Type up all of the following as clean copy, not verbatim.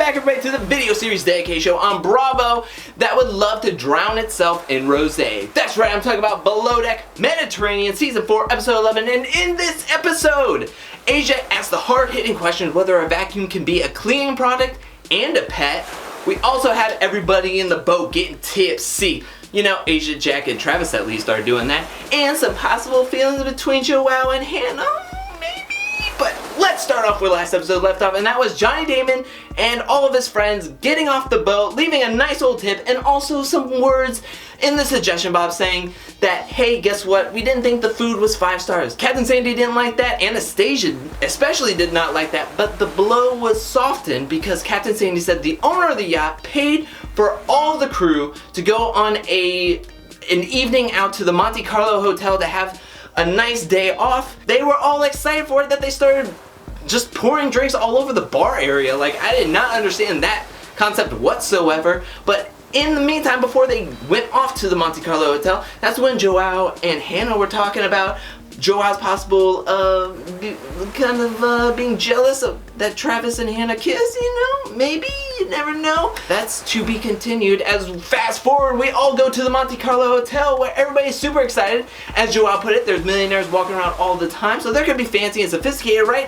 back everybody to the video series dedicated show on Bravo that would love to drown itself in rosé. That's right, I'm talking about Below Deck Mediterranean Season 4 Episode 11, and in this episode, Aesha asks the hard-hitting question whether a vacuum can be a cleaning product and a pet. We also had everybody in the boat getting tipsy. You know, Aesha, Jack, and Travis at least are doing that. And some possible feelings between Joao and Hannah, maybe? But let's start off where last episode left off, and that was Johnny Damon and all of his friends getting off the boat, leaving a nice old tip, and also some words in the suggestion box saying that, hey, guess what? We didn't think the food was 5 stars. Captain Sandy didn't like that. Anastasia especially did not like that. But the blow was softened because Captain Sandy said the owner of the yacht paid for all the crew to go on an evening out to the Monte Carlo hotel to have a nice day off. They were all excited for it that they started just pouring drinks all over the bar area. Like, I did not understand that concept whatsoever. But in the meantime, before they went off to the Monte Carlo hotel, that's when Joao and Hannah were talking about Joao's possible being jealous of that Travis and Hannah kiss, you know? Maybe, you never know. That's to be continued. As fast forward, we all go to the Monte Carlo hotel where everybody's super excited. As Joao put it, there's millionaires walking around all the time, so they're gonna be fancy and sophisticated, right?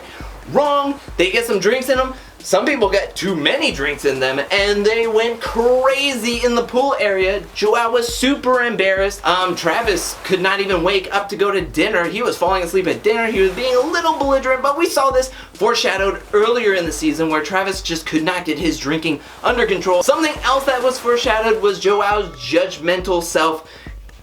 Wrong. They get some drinks in them. Some people got too many drinks in them, and they went crazy in the pool area. Joao was super embarrassed. Travis could not even wake up to go to dinner. He was falling asleep at dinner. He was being a little belligerent, but we saw this foreshadowed earlier in the season where Travis just could not get his drinking under control. Something else that was foreshadowed was Joao's judgmental self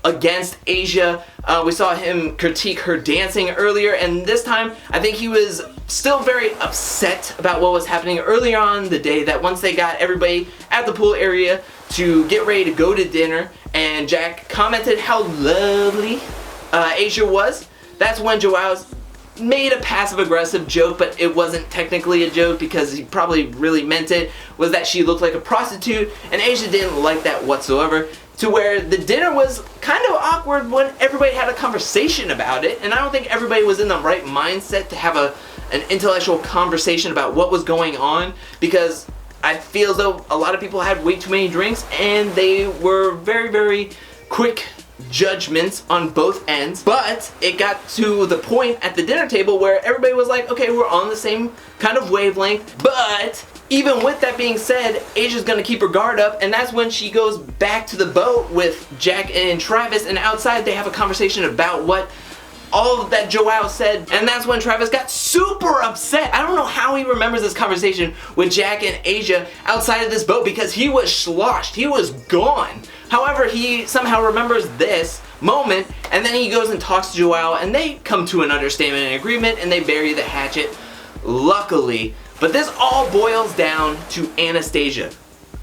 against Aesha. We saw him critique her dancing earlier, and this time I think he was still very upset about what was happening earlier on the day, that once they got everybody at the pool area to get ready to go to dinner and Jack commented how lovely Aesha was, that's when Joao made a passive-aggressive joke, but it wasn't technically a joke because he probably really meant it, was that she looked like a prostitute, and Aesha didn't like that whatsoever, to where the dinner was kind of awkward when everybody had a conversation about it, and I don't think everybody was in the right mindset to have an intellectual conversation about what was going on, because I feel as though a lot of people had way too many drinks and they were very, very quick judgments on both ends. But it got to the point at the dinner table where everybody was like, okay, we're on the same kind of wavelength. But even with that being said, Aesha's gonna keep her guard up, and that's when she goes back to the boat with Jack and Travis, and outside they have a conversation about what all that Joao said, and that's when Travis got super upset. I don't know how he remembers this conversation with Jack and Aesha outside of this boat, because he was sloshed, he was gone. However, he somehow remembers this moment, and then he goes and talks to Joao, and they come to an understanding and agreement, and they bury the hatchet, luckily. But this all boils down to Anastasia.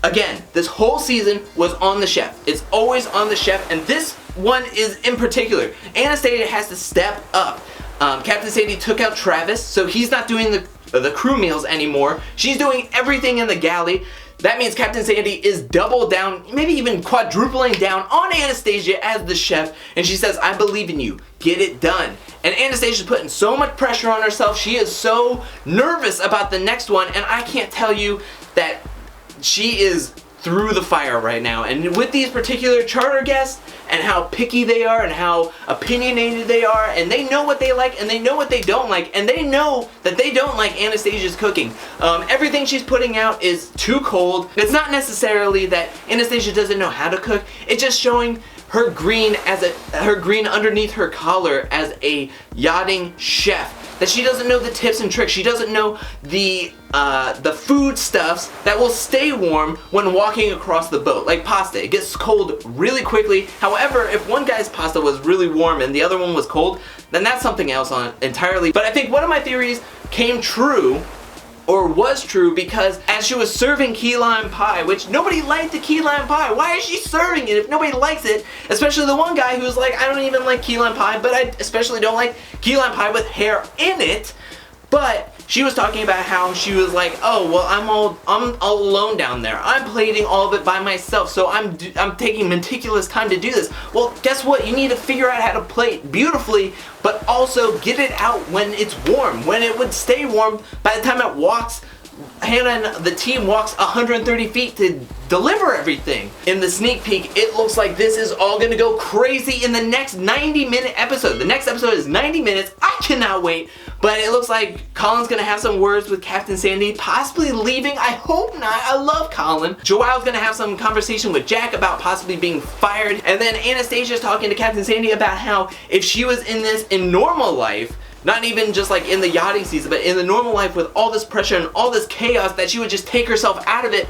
Again, this whole season was on the chef. It's always on the chef, and this one is in particular. Anastasia has to step up. Captain Sandy took out Travis, so he's not doing the crew meals anymore. She's doing everything in the galley. That means Captain Sandy is double down, maybe even quadrupling down on Anastasia as the chef, and she says, I believe in you, get it done. And Anastasia's putting so much pressure on herself, she is so nervous about the next one, and I can't tell you that she is through the fire right now. And with these particular charter guests and how picky they are and how opinionated they are, and they know what they like and they know what they don't like, and they know that they don't like Anastasia's cooking. Everything she's putting out is too cold. It's not necessarily that Anastasia doesn't know how to cook, it's just showing her green underneath her collar as a yachting chef. That she doesn't know the tips and tricks. She doesn't know the foodstuffs that will stay warm when walking across the boat. Like pasta, it gets cold really quickly. However, if one guy's pasta was really warm and the other one was cold, then that's something else entirely. But I think one of my theories came true, or was true, because as she was serving key lime pie, which nobody liked the key lime pie. Why is she serving it if nobody likes it? Especially the one guy who's like, I don't even like key lime pie, but I especially don't like key lime pie with hair in it. But she was talking about how she was like, oh, well, I'm all alone down there. I'm plating all of it by myself, so I'm taking meticulous time to do this. Well, guess what? You need to figure out how to plate beautifully, but also get it out when it's warm, when it would stay warm by the time it walks Hannah and the team walks 130 feet to deliver everything. In the sneak peek, it looks like this is all gonna go crazy in the next 90-minute episode. The next episode is 90 minutes. I cannot wait. But it looks like Colin's gonna have some words with Captain Sandy, possibly leaving. I hope not. I love Colin. Joao's gonna have some conversation with Jack about possibly being fired. And then Anastasia's talking to Captain Sandy about how if she was in this in normal life, not even just like in the yachting season, but in the normal life with all this pressure and all this chaos, that she would just take herself out of it.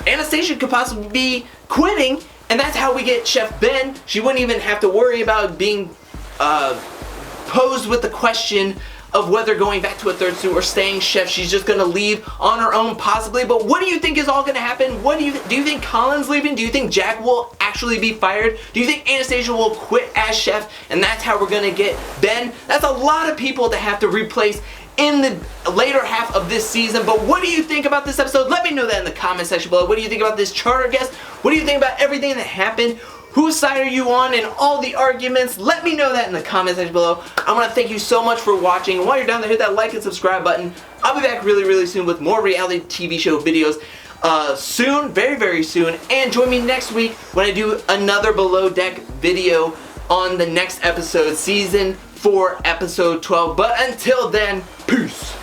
Anastasia could possibly be quitting, and that's how we get Chef Ben. She wouldn't even have to worry about being posed with the question of whether going back to a third suit or staying chef. She's just gonna leave on her own possibly. But what do you think is all gonna happen? What do you think Colin's leaving? Do you think Jack will actually be fired? Do you think Anastasia will quit as chef and that's how we're gonna get Ben? That's a lot of people to have to replace in the later half of this season. But what do you think about this episode? Let me know that in the comment section below. What do you think about this charter guest? What do you think about everything that happened? Whose side are you on in all the arguments? Let me know that in the comment section below. I want to thank you so much for watching. And while you're down there, hit that like and subscribe button. I'll be back really, really soon with more reality TV show videos soon, very, very soon. And join me next week when I do another Below Deck video on the next episode, Season 4, Episode 12. But until then, peace.